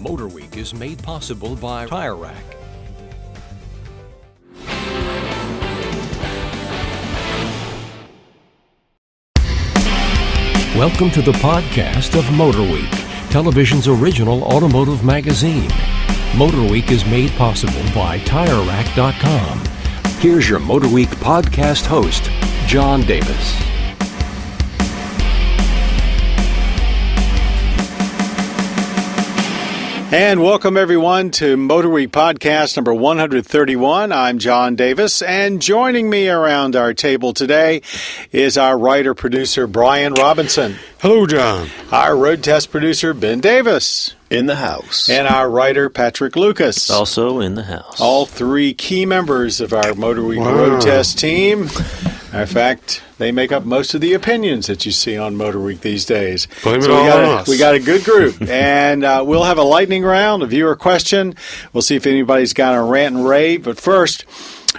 MotorWeek is made possible by Tire Rack. Welcome to the podcast of MotorWeek, television's original automotive magazine. MotorWeek is made possible by TireRack.com. Here's your MotorWeek podcast host, John Davis. And welcome, everyone, to MotorWeek podcast number 131. I'm John Davis, and joining me around our table today is our writer-producer, Brian Robinson. Hello, John. Our road test producer, Ben Davis. In the house. And our writer, Patrick Lucas. Also in the house. All three key members of our MotorWeek road test team. In fact, they make up most of the opinions that you see on MotorWeek these days. Blame it all on us. We got a good group, and we'll have a lightning round, a viewer question. We'll see if anybody's got a rant and rave. But first,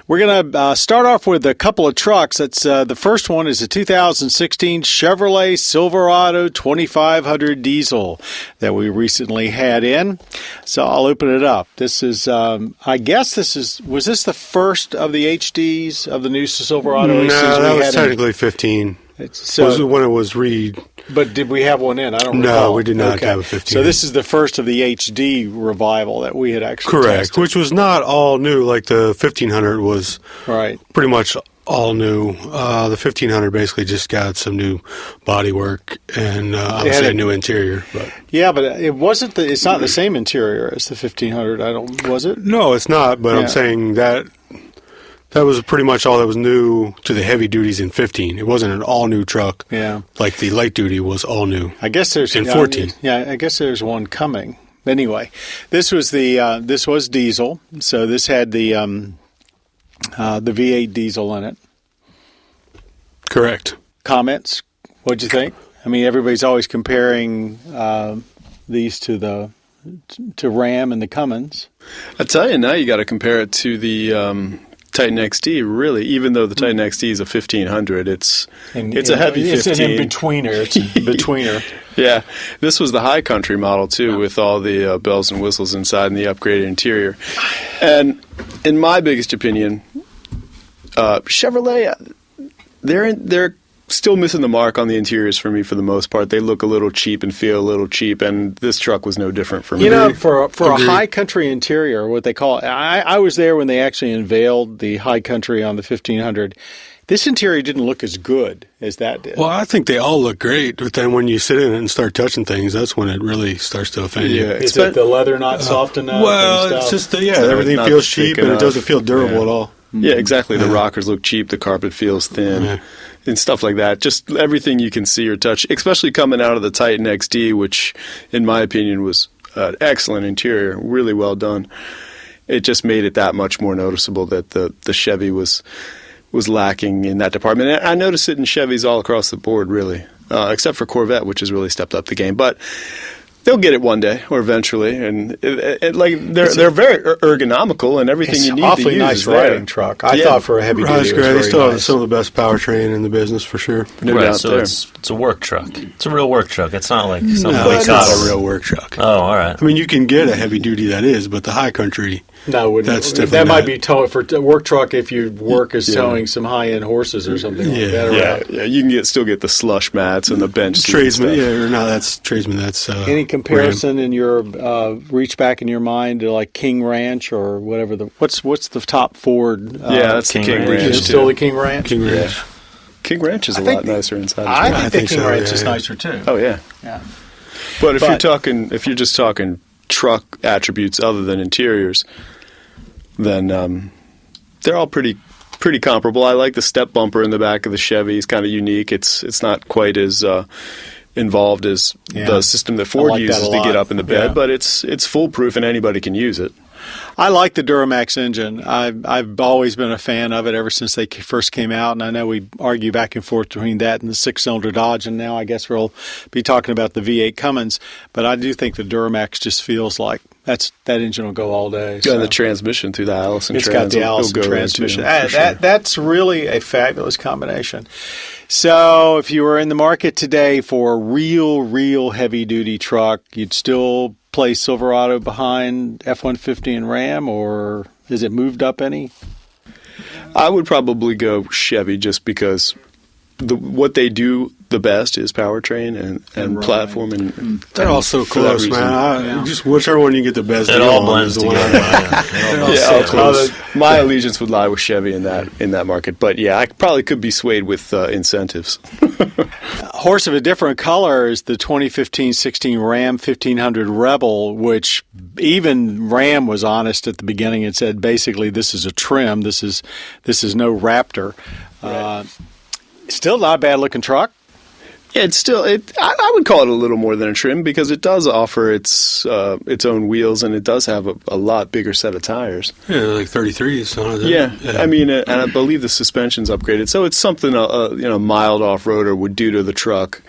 we're going to start off with a couple of trucks. That's the first one is a 2016 Chevrolet Silverado 2500 diesel that we recently had in. So I'll open it up. This is, I guess was this the first of the HDs of the new Silverado? No, that was technically 15. So when it was But did we have one in? I don't recall. recall. No, we did not have a 15. So this is the first of the HD revival that we had actually tested. Which was not all new. Like the 1500 was pretty much all new. The 1500 basically just got some new bodywork and obviously a new interior. But. Yeah, but it wasn't. It's not the same interior as the 1500. Was it? No, it's not. But I'm saying that. That was pretty much all that was new to the heavy duties in 15. It wasn't an all-new truck. Yeah. Like the light duty was all new. I guess there's in 14. I guess there's one coming. Anyway, this was diesel. So this had the V8 diesel in it. Correct. Comments? What'd you think? I mean, everybody's always comparing these to Ram and the Cummins. I tell you, now you got to compare it to the Titan XD, really. Even though the Titan XD is a 1500, it's a heavy 15. It's an in-betweener. It's a betweener. Yeah. This was the high country model, too, with all the bells and whistles inside and the upgraded interior. And in my biggest opinion, Chevrolet, they're still missing the mark on the interiors for me for the most part. They look a little cheap and feel a little cheap, and this truck was no different for me. You know, for a high country interior, what they call it, I was there when they actually unveiled the high country on the 1500. This interior didn't look as good as that did. Well, I think they all look great, but then when you sit in it and start touching things, that's when it really starts to offend you. Is it the leather not soft enough? Well, it's just, everything feels cheap and it doesn't feel durable at all. Yeah, exactly. The rockers look cheap. The carpet feels thin and stuff like that. Just everything you can see or touch, especially coming out of the Titan XD, which, in my opinion, was an excellent interior, really well done. It just made it that much more noticeable that the Chevy was lacking in that department. And I noticed it in Chevys all across the board, really, except for Corvette, which has really stepped up the game. But they'll get it one day or eventually, and they're very ergonomical and everything you need to use. It's awfully nice riding truck. I thought for a heavy duty, it was very They still have nice. some of the best powertrain in the business for sure. No doubt so there. it's a work truck. It's a real work truck. It's not like something It's not a real work truck. Oh, all right. I mean, you can get a heavy duty that is, but the high country. No, that's different. That might be towing for a work truck if your work is towing some high-end horses or something like that. Yeah, you can still get the slush mats and the bench seat Tradesman, stuff. that's tradesman. That's any comparison in your reach back in your mind to like King Ranch or whatever what's the top Ford? That's the King Ranch. Is it still the King Ranch? King Ranch. King Ranch is a lot nicer inside. I think the King Ranch is nicer too. Oh yeah. But if you're just talking truck attributes other than interiors, then they're all pretty comparable. I like the step bumper in the back of the Chevy. It's kind of unique. It's not quite as involved as the system that Ford uses to get up in the bed, but it's foolproof and anybody can use it. I like the Duramax engine. I've always been a fan of it ever since they first came out, and I know we argue back and forth between that and the six-cylinder Dodge, and now I guess we'll be talking about the V8 Cummins, but I do think the Duramax just feels like that engine will go all day. So. And the transmission through the Allison It's got the Allison transmission. That's really a fabulous combination. So if you were in the market today for a real heavy-duty truck, you'd still place Silverado behind F-150 and Ram, or is it moved up any? I would probably go Chevy just because what they do the best is powertrain and platform. And they're all so close, man. Just whichever one you get the best deal all blends together. My allegiance would lie with Chevy in that market. But yeah, I probably could be swayed with incentives. Horse of a different color is the 2015-16 Ram 1500 Rebel, which even Ram was honest at the beginning and said basically this is a trim. This is no Raptor. Right. Still not a bad looking truck. Yeah, it's still. I would call it a little more than a trim because it does offer its own wheels and it does have a lot bigger set of tires. Yeah, like 33s. Yeah, I mean, and I believe the suspension's upgraded, so it's something a mild off-roader would do to the truck.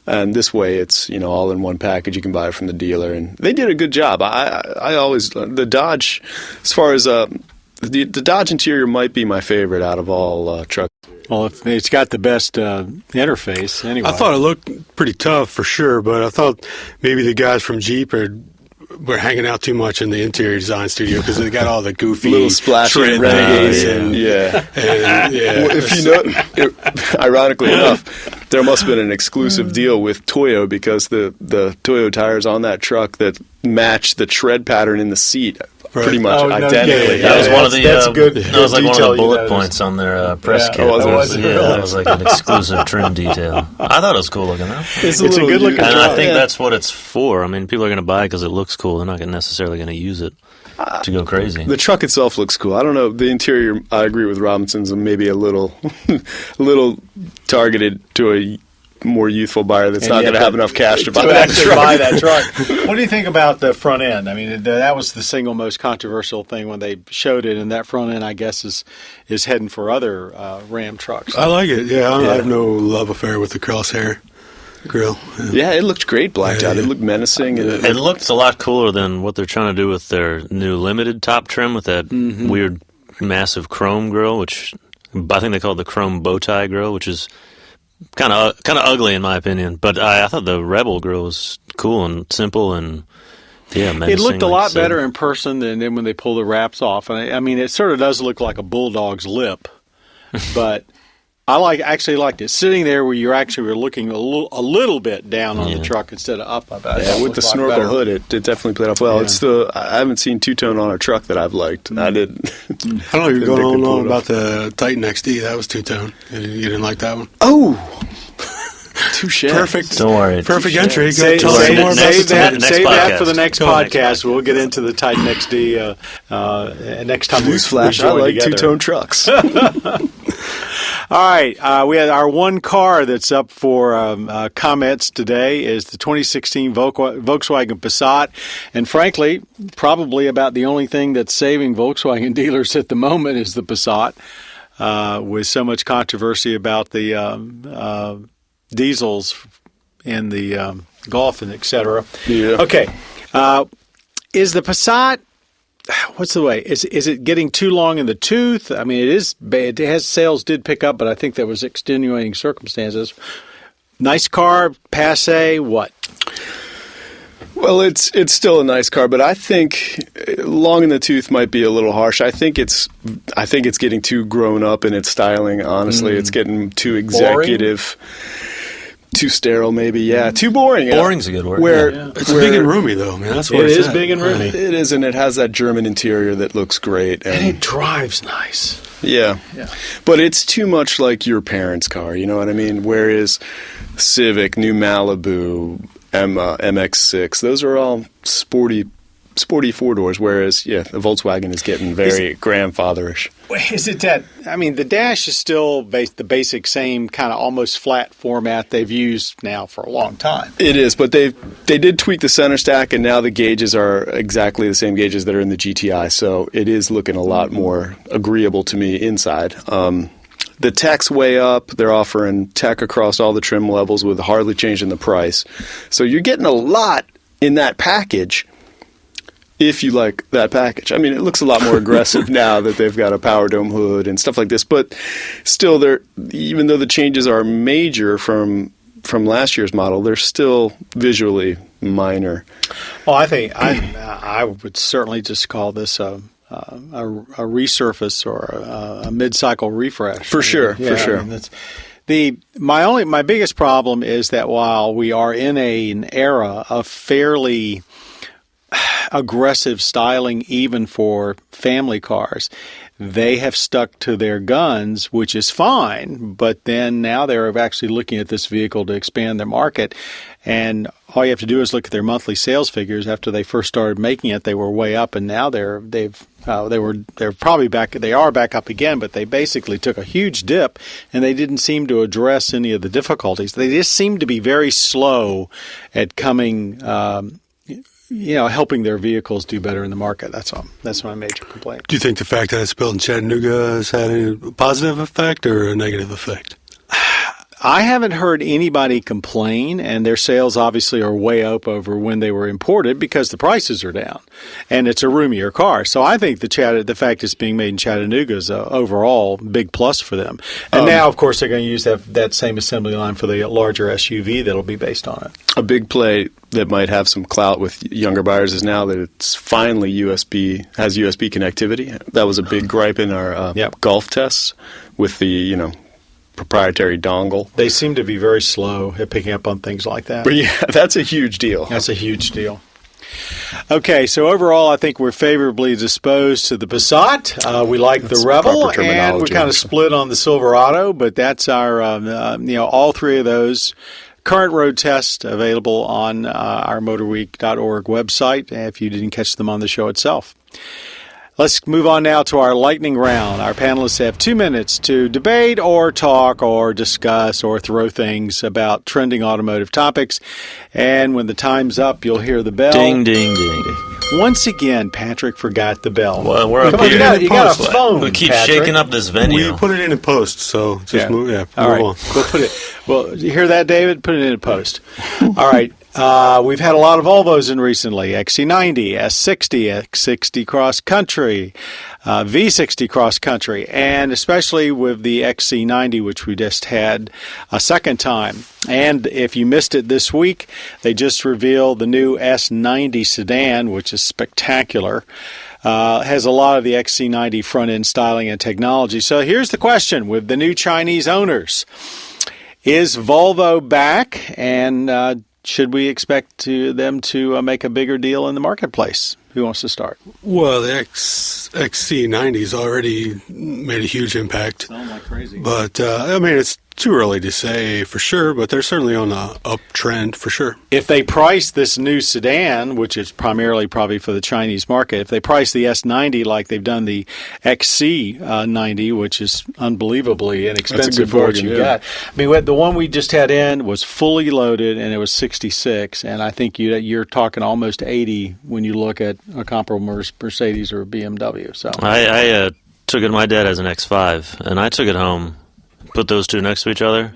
And this way, it's all in one package. You can buy it from the dealer, and they did a good job. I always the Dodge, as far as the Dodge interior might be my favorite out of all trucks. Well, it's got the best interface anyway. I thought it looked pretty tough for sure, but I thought maybe the guys from Jeep were hanging out too much in the interior design studio because they got all the goofy little splashy renegades and if you know, ironically enough, there must have been an exclusive deal with Toyo because the Toyo tires on that truck that match the tread pattern in the seat. Pretty much identically. That was one of the. That was like one of the bullet points on their press kit. That was like an exclusive trim detail. I thought it was cool looking though. It's a good looking truck. And I think that's what it's for. I mean, people are going to buy it because it looks cool. They're not necessarily going to use it to go crazy. The truck itself looks cool. I don't know. The interior, I agree with Robinson's, and maybe a little targeted to a more youthful buyer that's not going to have enough cash to buy that truck. What do you think about the front end? I mean, that was the single most controversial thing when they showed it, and that front end, I guess, is heading for other Ram trucks. I like it. Yeah, I have no love affair with the crosshair grill. Yeah, it looked great blacked out. It looked menacing. And it looked a lot cooler than what they're trying to do with their new limited top trim with that weird, massive chrome grill, which I think they call it the chrome bow tie grill, which is kind of ugly in my opinion, but I thought the Rebel grill was cool and simple and menacing. It looked a lot better in person than when they pull the wraps off. And I mean, it sort of does look like a bulldog's lip, but I actually liked it sitting there where you actually were looking a little bit down on the truck instead of up. With the snorkel hood, it definitely played off well. Yeah. It's I haven't seen two-tone on a truck that I've liked. I did. I don't know. You're going on about the Titan XD. That was two-tone. You didn't like that one? Oh. Touche. Perfect. Don't worry. Perfect entry. Save that for the next podcast. We'll get into the Titan XD next time. Newsflash, I like two-tone trucks. All right. We had our one car that's up for comments today is the 2016 Volkswagen Passat. And frankly, probably about the only thing that's saving Volkswagen dealers at the moment is the Passat, with so much controversy about the diesels in the Gulf and et cetera. Yeah. Okay. Is the Passat, what's the way? Is it getting too long in the tooth? I mean, it has sales did pick up, but I think there was extenuating circumstances. Nice car, passé, what? Well, it's still a nice car, but I think long in the tooth might be a little harsh. I think it's getting too grown up in its styling. Honestly, it's getting too executive. Boring? Too sterile, maybe. Yeah, too boring. Boring's a good word. It's big and roomy, though. Man, that's what it is. Big and roomy. It is, and it has that German interior that looks great, and it drives nice. Yeah, but it's too much like your parents' car. You know what I mean? Whereas Civic, New Malibu, MX-6, those are all sporty four-doors, whereas, the Volkswagen is getting very grandfatherish. Is it that, I mean, the dash is still the basic same kind of almost flat format they've used now for a long time. It is, but they did tweak the center stack, and now the gauges are exactly the same gauges that are in the GTI, so it is looking a lot more agreeable to me inside. The tech's way up. They're offering tech across all the trim levels with hardly changing the price. So you're getting a lot in that package if you like that package. I mean, it looks a lot more aggressive now that they've got a power dome hood and stuff like this, but still, even though the changes are major from last year's model, they're still visually minor. Well, I think I would certainly just call this a resurface or a mid-cycle refresh. For sure. I mean, my biggest problem is that while we are in an era of fairly aggressive styling, even for family cars, they have stuck to their guns, which is fine. But then now they're actually looking at this vehicle to expand their market, and all you have to do is look at their monthly sales figures. After they first started making it, they were way up, and now they're probably back. They are back up again, but they basically took a huge dip, and they didn't seem to address any of the difficulties. They just seem to be very slow at coming. Helping their vehicles do better in the market. That's all. That's my major complaint. Do you think the fact that it's built in Chattanooga has had a positive effect or a negative effect? I haven't heard anybody complain, and their sales obviously are way up over when they were imported because the prices are down, and it's a roomier car. So I think the fact it's being made in Chattanooga is a overall big plus for them. And now, of course, they're going to use that same assembly line for the larger SUV that'll be based on it. A big play that might have some clout with younger buyers is now that it's finally has USB connectivity. That was a big gripe in our Golf tests with the proprietary dongle. They seem to be very slow at picking up on things like that. But yeah, that's a huge deal. That's a huge deal. Okay, so overall, I think we're favorably disposed to the Passat. We like the Rebel, and we're kind of split on the Silverado, but that's our, all three of those current road tests available on our MotorWeek.org website if you didn't catch them on the show itself. Let's move on now to our lightning round. Our panelists have 2 minutes to debate or talk or discuss or throw things about trending automotive topics. And when the time's up, you'll hear the bell. Ding, ding, ding. Once again, Patrick forgot the bell. Well, we're up here. You got a phone, We keep Patrick. shaking up this venue. We put it in a post, so just move All right. on. We'll put it. Well, you hear that, David? Put it in a post. All right. We've had a lot of Volvos in recently. XC90, S60, X60 Cross Country, V60 Cross Country, and especially with the XC90, which we just had a second time. And if you missed it this week, they just revealed the new S90 sedan, which is spectacular. Has a lot of the XC90 front-end styling and technology. So here's the question with the new Chinese owners. Is Volvo back, and should we expect them to make a bigger deal in the marketplace? Who wants to start? Well, the XC90's already made a huge impact. Sound like crazy. But, it's too early to say for sure, but they're certainly on an uptrend for sure. If they price this new sedan, which is primarily probably for the Chinese market, if they price the S90 like they've done the XC90, which is unbelievably inexpensive for what you got. I mean, the one we just had in was fully loaded, and it was $66, and I think you're talking almost $80 when you look at a comparable Mercedes or a BMW. So I took it. My dad has an X5, and I took it home. Put those two next to each other,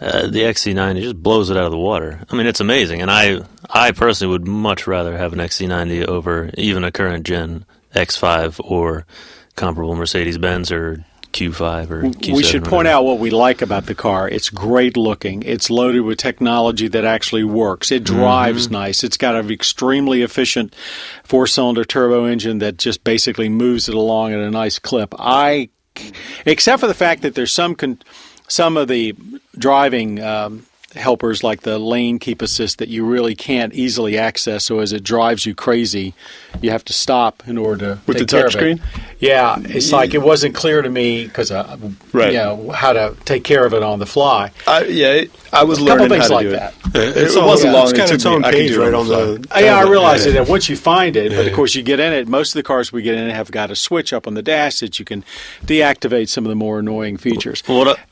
the XC90 just blows it out of the water. I mean, it's amazing, and I personally would much rather have an XC90 over even a current-gen X5 or comparable Mercedes-Benz or Q5 or Q7. We should point out what we like about the car. It's great looking. It's loaded with technology that actually works. It drives nice. It's got an extremely efficient four-cylinder turbo engine that just basically moves it along at a nice clip. Except for the fact that there's some of the driving helpers like the lane keep assist that you really can't easily access. So as it drives you crazy, you have to stop in order to with take the care touchscreen. of it. Yeah, it's like it wasn't clear to me because how to take care of it on the fly. I was learning how to like do that. It wasn't long. It's got its own page right on the. I realize that once you find it, but of course you get in it. Most of the cars we get in have got a switch up on the dash that you can deactivate some of the more annoying features.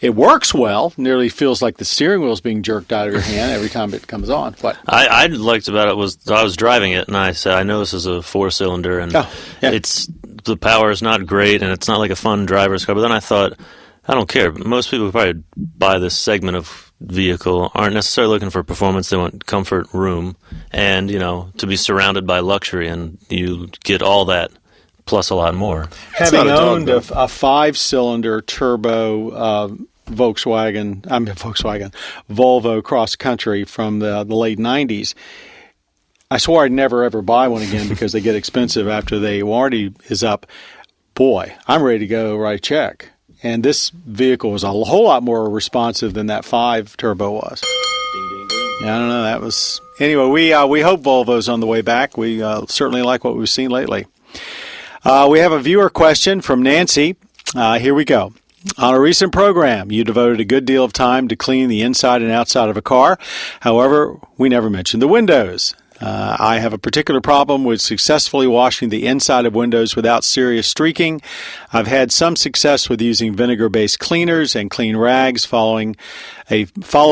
It works well. Nearly feels like the steering wheel is being jerked out of your hand every time it comes on. What I liked about it was I was driving it and I said, I know this is a four-cylinder and the power is not great and it's not like a fun driver's car. But then I thought, I don't care. Most people who probably buy this segment of vehicle aren't necessarily looking for performance. They want comfort, room, and to be surrounded by luxury, and you get all that plus a lot more. Having owned a 5-cylinder turbo Volvo cross country from the late 90s, I swore I'd never, ever buy one again because they get expensive after the warranty is up. Boy, I'm ready to go write a check. And this vehicle was a whole lot more responsive than that 5 turbo was. Yeah, I don't know. That was... Anyway, we hope Volvo's on the way back. We certainly like what we've seen lately. We have a viewer question from Nancy. Here we go. On a recent program, you devoted a good deal of time to clean the inside and outside of a car. However, we never mentioned the windows. I have a particular problem with successfully washing the inside of windows without serious streaking. I've had some success with using vinegar-based cleaners and clean rags, followed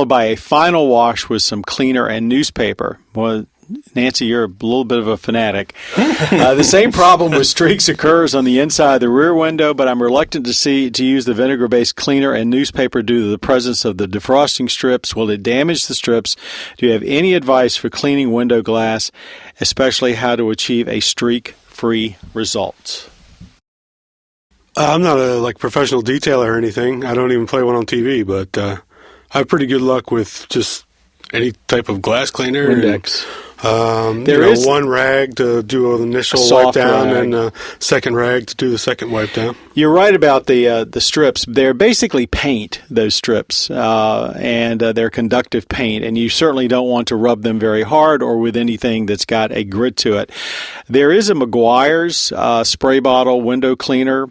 by a final wash with some cleaner and newspaper. Well, Nancy, you're a little bit of a fanatic. The same problem with streaks occurs on the inside of the rear window, but I'm reluctant to use the vinegar-based cleaner and newspaper due to the presence of the defrosting strips. Will it damage the strips? Do you have any advice for cleaning window glass, especially how to achieve a streak-free result? I'm not a professional detailer or anything. I don't even play one on TV, but I have pretty good luck with just any type of glass cleaner. Windex. There is one rag to do an initial wipe down and a second rag to do the second wipe down. You're right about the strips. They're basically paint, those strips, and they're conductive paint, and you certainly don't want to rub them very hard or with anything that's got a grit to it. There is a Maguire's spray bottle window cleaner.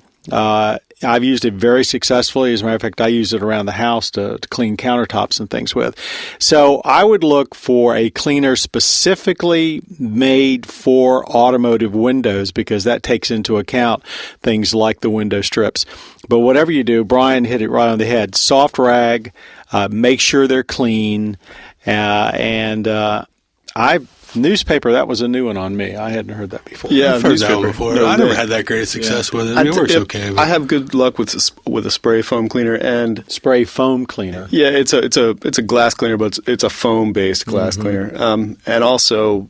I've used it very successfully. As a matter of fact, I use it around the house to clean countertops and things with. So I would look for a cleaner specifically made for automotive windows because that takes into account things like the window strips. But whatever you do, Brian hit it right on the head. Soft rag, make sure they're clean, newspaper, that was a new one on me. I hadn't heard that before. Yeah, I've heard that one before. No, I never had that great success with it. It works okay. But I have good luck with a spray foam cleaner and spray foam cleaner. Yeah, it's a glass cleaner, but it's a foam based glass cleaner. And also,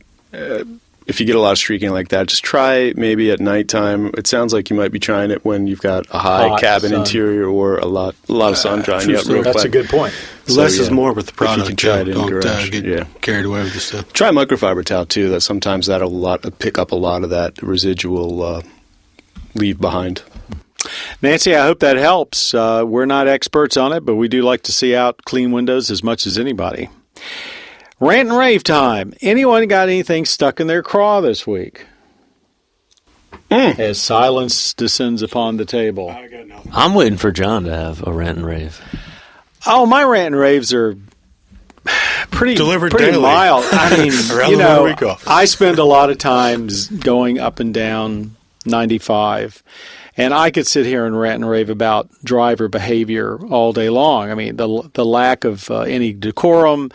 if you get a lot of streaking like that, just try maybe at nighttime. It sounds like you might be trying it when you've got a high cabin sun interior or a lot of sun drying you up real quick. That's a good point. Less is more with the product. You can try it in the garage. Get carried away with the stuff. Try microfiber towel too. That sometimes that'll pick up a lot of that residual leave behind. Nancy, I hope that helps. We're not experts on it, but we do like to see out clean windows as much as anybody. Rant and rave time. Anyone got anything stuck in their craw this week? As silence descends upon the table. I got nothing. I'm waiting for John to have a rant and rave. Oh, my rant and raves are pretty daily. mild. I mean, Around the MotorWeek office. I spend a lot of times going up and down 95. And I could sit here and rant and rave about driver behavior all day long. I mean, the lack of any decorum,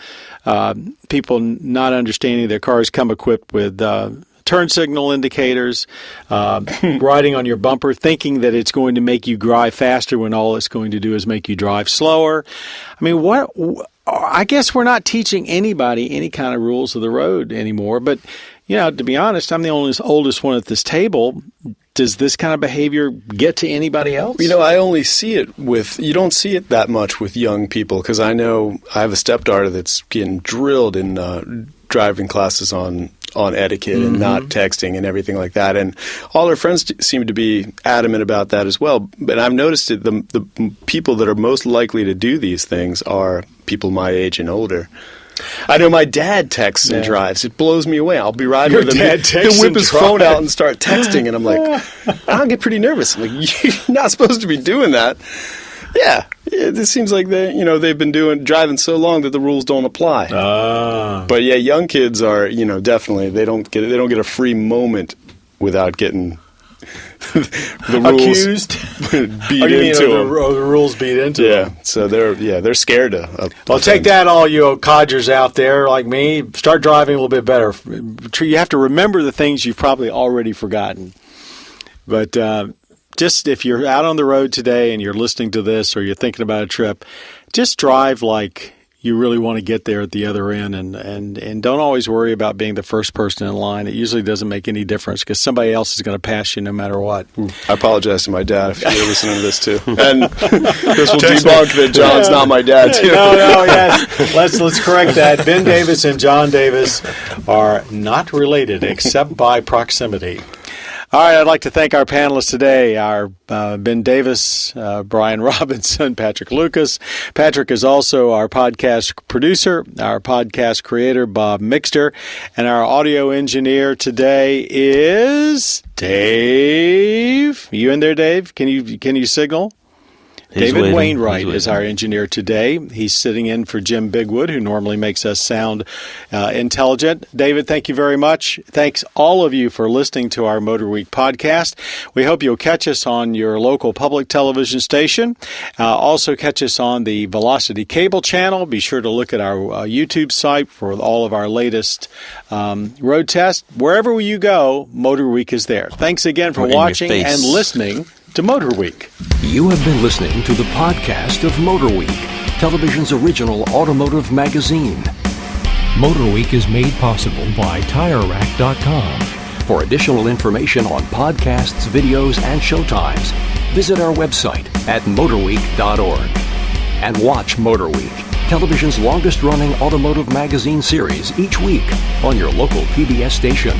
people not understanding their cars come equipped with turn signal indicators, riding on your bumper, thinking that it's going to make you drive faster when all it's going to do is make you drive slower. I mean, I guess we're not teaching anybody any kind of rules of the road anymore. But, to be honest, I'm the oldest one at this table. Does this kind of behavior get to anybody else? I only see it you don't see it that much with young people because I know I have a stepdaughter that's getting drilled in driving classes on etiquette and not texting and everything like that. And all her friends seem to be adamant about that as well. But I've noticed that the people that are most likely to do these things are people my age and older. I know my dad texts and drives. It blows me away. I'll be riding with him. He'll whip his phone out and start texting, and I'm like, I'll get pretty nervous. I'm like, you're not supposed to be doing that. Yeah, it seems like they've been driving so long that the rules don't apply. But yeah, young kids are definitely they don't get a free moment without getting the rules beat into them. The rules beat into them. Yeah, so they're scared of. Well, take that, all you codgers out there like me. Start driving a little bit better. You have to remember the things you've probably already forgotten. But just if you're out on the road today and you're listening to this or you're thinking about a trip, just drive like you really want to get there at the other end, and don't always worry about being the first person in line. It usually doesn't make any difference because somebody else is going to pass you no matter what. I apologize to my dad if you're listening to this too, and this will debunk that John's not my dad too. No, yes. Let's correct that. Ben Davis and John Davis are not related except by proximity. All right, I'd like to thank our panelists today, our Ben Davis, Brian Robinson, Patrick Lucas. Patrick is also our podcast producer, our podcast creator, Bob Mixter, and our audio engineer today is Dave. You in there, Dave? Can you signal? David Wainwright is our engineer today. He's sitting in for Jim Bigwood, who normally makes us sound intelligent. David, thank you very much. Thanks all of you for listening to our MotorWeek podcast. We hope you'll catch us on your local public television station. Also catch us on the Velocity Cable channel. Be sure to look at our YouTube site for all of our latest road tests. Wherever you go, MotorWeek is there. Thanks again for watching and listening to MotorWeek. You have been listening to the podcast of MotorWeek, television's original automotive magazine. MotorWeek is made possible by TireRack.com. For additional information on podcasts, videos, and showtimes, visit our website at motorweek.org. And watch MotorWeek, television's longest-running automotive magazine series each week on your local PBS station.